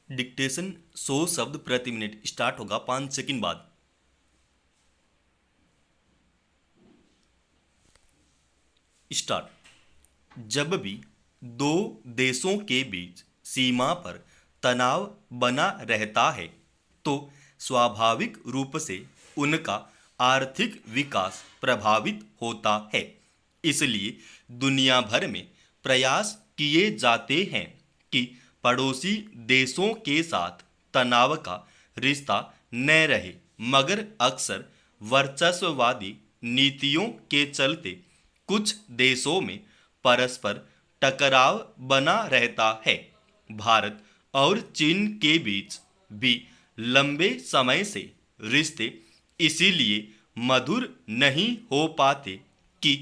Dictation 100 शब्द प्रति minute start होगा 5 सेकंड बाद। स्टार्ट। जब भी दो देशों के बीच सीमा पर तनाव बना रहता है तो स्वाभाविक रूप से उनका आर्थिक विकास प्रभावित होता है। इसलिए दुनिया भर में प्रयास किए जाते हैं कि पड़ोसी देशों के साथ तनाव का रिश्ता न रहे, मगर अक्सर वर्चस्ववादी नीतियों के चलते कुछ देशों में परस्पर टकराव बना रहता है। भारत और चीन के बीच भी लंबे समय से रिश्ते इसीलिए मधुर नहीं हो पाते कि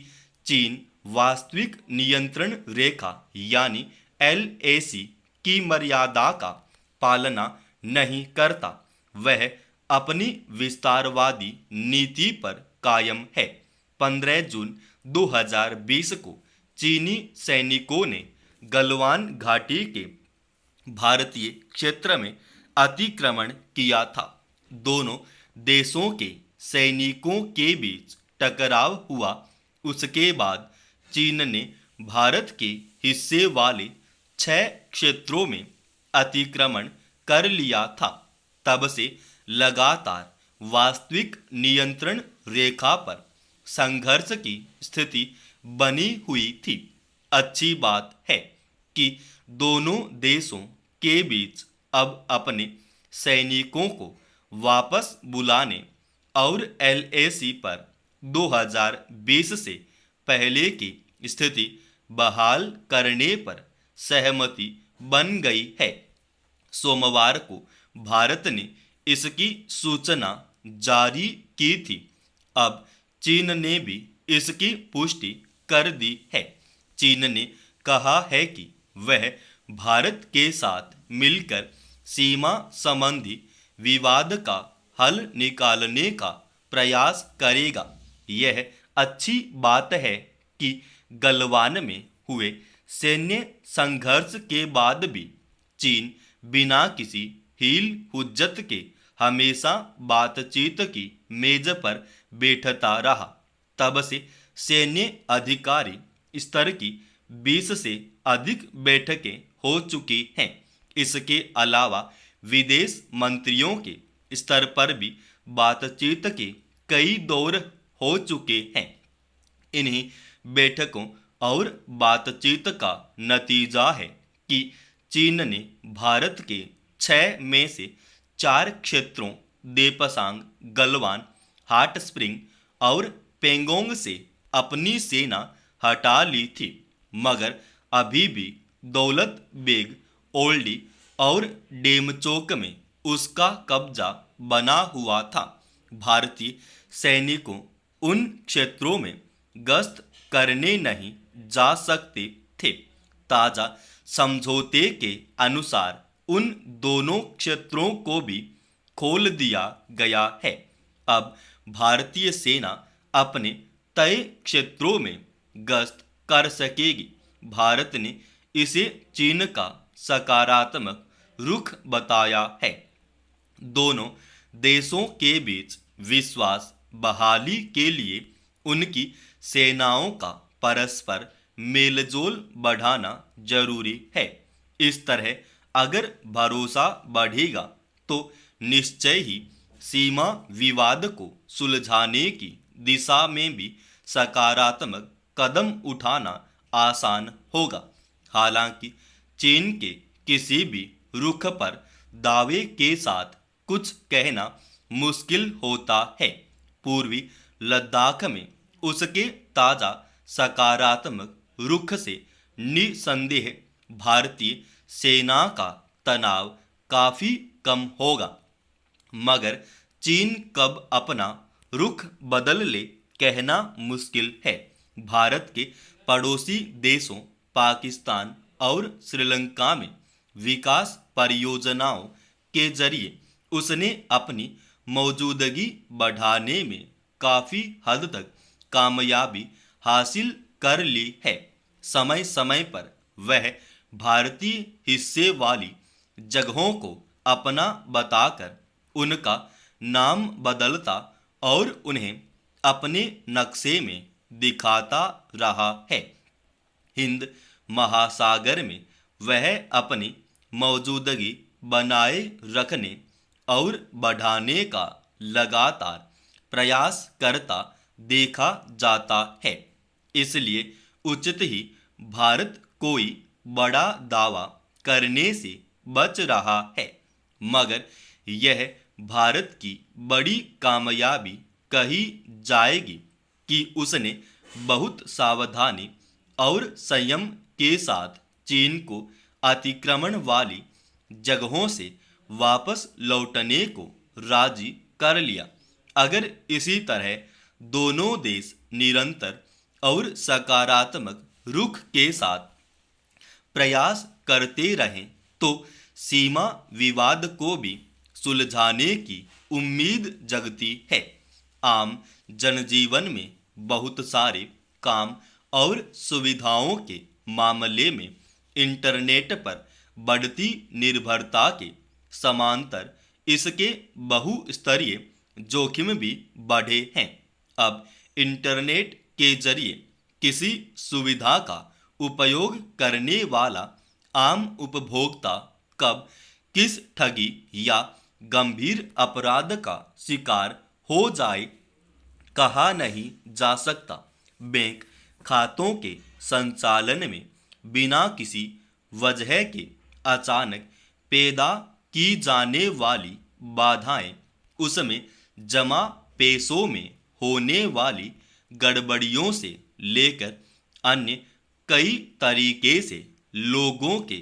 चीन वास्तविक नियंत्रण रेखा यानी एलएसी की मर्यादा का पालना नहीं करता। वह अपनी विस्तारवादी नीति पर कायम है। 15 जून 2020 को चीनी सैनिकों ने गलवान घाटी के भारतीय क्षेत्र में अतिक्रमण किया था। दोनों देशों के सैनिकों के बीच टकराव हुआ। उसके बाद चीन ने भारत के हिस्से वाले 6 क्षेत्रों में अतिक्रमण कर लिया था। तब से लगातार वास्तविक नियंत्रण रेखा पर संघर्ष की स्थिति बनी हुई थी। अच्छी बात है कि दोनों देशों के बीच अब अपने सैनिकों को वापस बुलाने और एलएसी पर 2020 से पहले की स्थिति बहाल करने पर सहमति बन गई है। सोमवार को भारत ने इसकी सूचना जारी की थी। अब चीन ने भी इसकी पुष्टि कर दी है। चीन ने कहा है कि वह भारत के साथ मिलकर सीमा संबंधी विवाद का हल निकालने का प्रयास करेगा। यह अच्छी बात है कि गलवान में हुए सैन्य संघर्ष के बाद भी चीन बिना किसी हील हुज्जत के हमेशा बातचीत की मेज पर बैठता रहा। तब से सैन्य अधिकारी स्तर की 20 से अधिक बैठकें हो चुकी हैं। इसके अलावा विदेश मंत्रियों के स्तर पर भी बातचीत के कई दौर हो चुके हैं। इन्हीं बैठकों और बातचीत का नतीजा है कि चीन ने भारत के 6 में से 4 क्षेत्रों देपसांग, गलवान, हॉट स्प्रिंग और पेंगोंग से अपनी सेना हटा ली थी, मगर अभी भी दौलत बेग, ओल्डी और डेमचोक में उसका कब्जा बना हुआ था। भारतीय सैनिकों उन क्षेत्रों में गश्त करने नहीं जा सकते थे। ताजा समझौते के अनुसार उन दोनों क्षेत्रों को भी खोल दिया गया है। अब भारतीय सेना अपने तय क्षेत्रों में गश्त कर सकेगी। भारत ने इसे चीन का सकारात्मक रुख बताया है। दोनों देशों के बीच विश्वास बहाली के लिए उनकी सेनाओं का परस्पर मेलजोल बढ़ाना जरूरी है। इस तरह अगर भरोसा बढ़ेगा तो निश्चय ही सीमा विवाद को सुलझाने की दिशा में भी सकारात्मक कदम उठाना आसान होगा। हालांकि चीन के किसी भी रुख पर दावे के साथ कुछ कहना मुश्किल होता है। पूर्वी लद्दाख में उसके ताजा सकारात्मक रुख से निसंदेह भारतीय सेना का तनाव काफी कम होगा, मगर चीन कब अपना रुख बदल ले कहना मुश्किल है। भारत के पड़ोसी देशों पाकिस्तान और श्रीलंका में विकास परियोजनाओं के जरिए उसने अपनी मौजूदगी बढ़ाने में काफी हद तक कामयाबी हासिल कर ली है। समय समय पर वह भारतीय हिस्से वाली जगहों को अपना बताकर उनका नाम बदलता और उन्हें अपने नक्शे में दिखाता रहा है। हिंद महासागर में वह अपनी मौजूदगी बनाए रखने और बढ़ाने का लगातार प्रयास करता देखा जाता है। इसलिए उचित ही भारत कोई बड़ा दावा करने से बच रहा है, मगर यह भारत की बड़ी कामयाबी कही जाएगी कि उसने बहुत सावधानी और संयम के साथ चीन को अतिक्रमण वाली जगहों से वापस लौटने को राजी कर लिया। अगर इसी तरह दोनों देश निरंतर और सकारात्मक रुख के साथ प्रयास करते रहें तो सीमा विवाद को भी सुलझाने की उम्मीद जगती है। आम जनजीवन में बहुत सारे काम और सुविधाओं के मामले में इंटरनेट पर बढ़ती निर्भरता के समांतर इसके बहुस्तरीय जोखिम भी बढ़े हैं। अब इंटरनेट के जरिए किसी सुविधा का उपयोग करने वाला आम उपभोक्ता कब किस ठगी या गंभीर अपराध का शिकार हो जाए कहा नहीं जा सकता। बैंक खातों के संचालन में बिना किसी वजह के अचानक पैदा की जाने वाली बाधाएं, उसमें जमा पैसों में होने वाली गड़बड़ियों से लेकर अन्य कई तरीके से लोगों के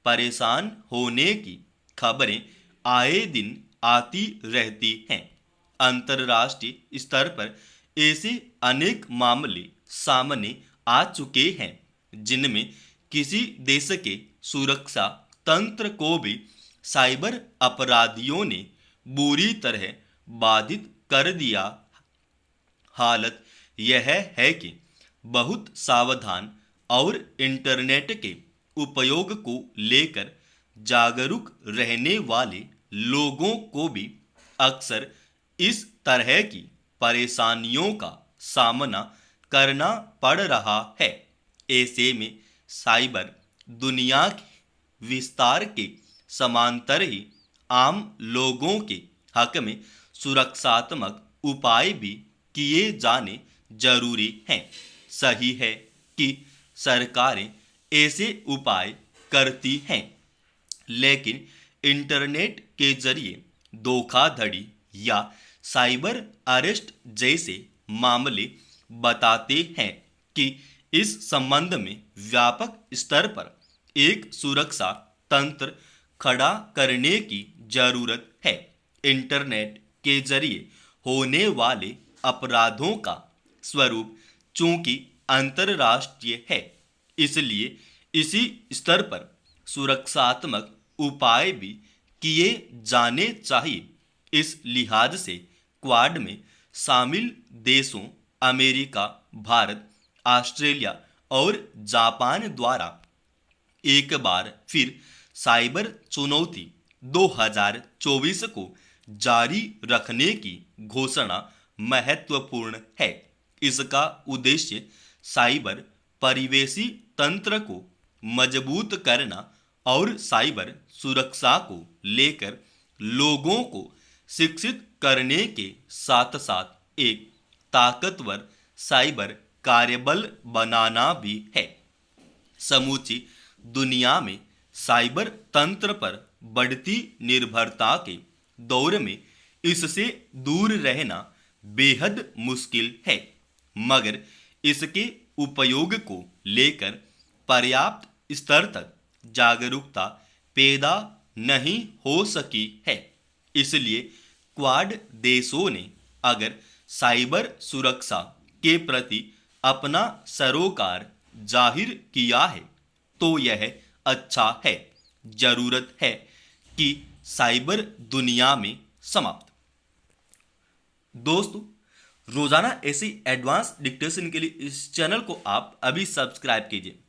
परेशान होने की खबरें आए दिन आती रहती हैं। अंतर्राष्ट्रीय स्तर पर ऐसे अनेक मामले सामने आ चुके हैं जिनमें किसी देश के सुरक्षा तंत्र को भी साइबर अपराधियों ने बुरी तरह बाधित कर दिया। हालत यह है कि बहुत सावधान और इंटरनेट के उपयोग को लेकर जागरूक रहने वाले लोगों को भी अक्सर इस तरह की परेशानियों का सामना करना पड़ रहा है। ऐसे में साइबर दुनिया के विस्तार के समांतर ही आम लोगों के हक में सुरक्षात्मक उपाय भी किए जाने जरूरी हैं। सही है कि सरकारें ऐसे उपाय करती हैं, लेकिन इंटरनेट के जरिए धोखाधड़ी या साइबर अरेस्ट जैसे मामले बताते हैं कि इस संबंध में व्यापक स्तर पर एक सुरक्षा तंत्र खड़ा करने की जरूरत है। इंटरनेट के जरिए होने वाले अपराधों का स्वरूप चूंकि अंतरराष्ट्रीय है, इसलिए इसी स्तर पर सुरक्षात्मक उपाय भी किए जाने चाहिए। इस लिहाज से क्वाड में शामिल देशों अमेरिका, भारत, ऑस्ट्रेलिया और जापान द्वारा एक बार फिर साइबर चुनौती 2024 को जारी रखने की घोषणा महत्वपूर्ण है। इसका उद्देश्य साइबर परिवेशी तंत्र को मजबूत करना और साइबर सुरक्षा को लेकर लोगों को शिक्षित करने के साथ साथ एक ताकतवर साइबर कार्यबल बनाना भी है। समूची दुनिया में साइबर तंत्र पर बढ़ती निर्भरता के दौर में इससे दूर रहना बेहद मुश्किल है, मगर इसके उपयोग को लेकर पर्याप्त स्तर तक जागरूकता पैदा नहीं हो सकी है। इसलिए क्वाड देशों ने अगर साइबर सुरक्षा के प्रति अपना सरोकार जाहिर किया है तो यह अच्छा है। जरूरत है कि साइबर दुनिया में समाप्त। दोस्तों, रोजाना ऐसी एडवांस डिक्टेशन के लिए इस चैनल को आप अभी सब्सक्राइब कीजिए।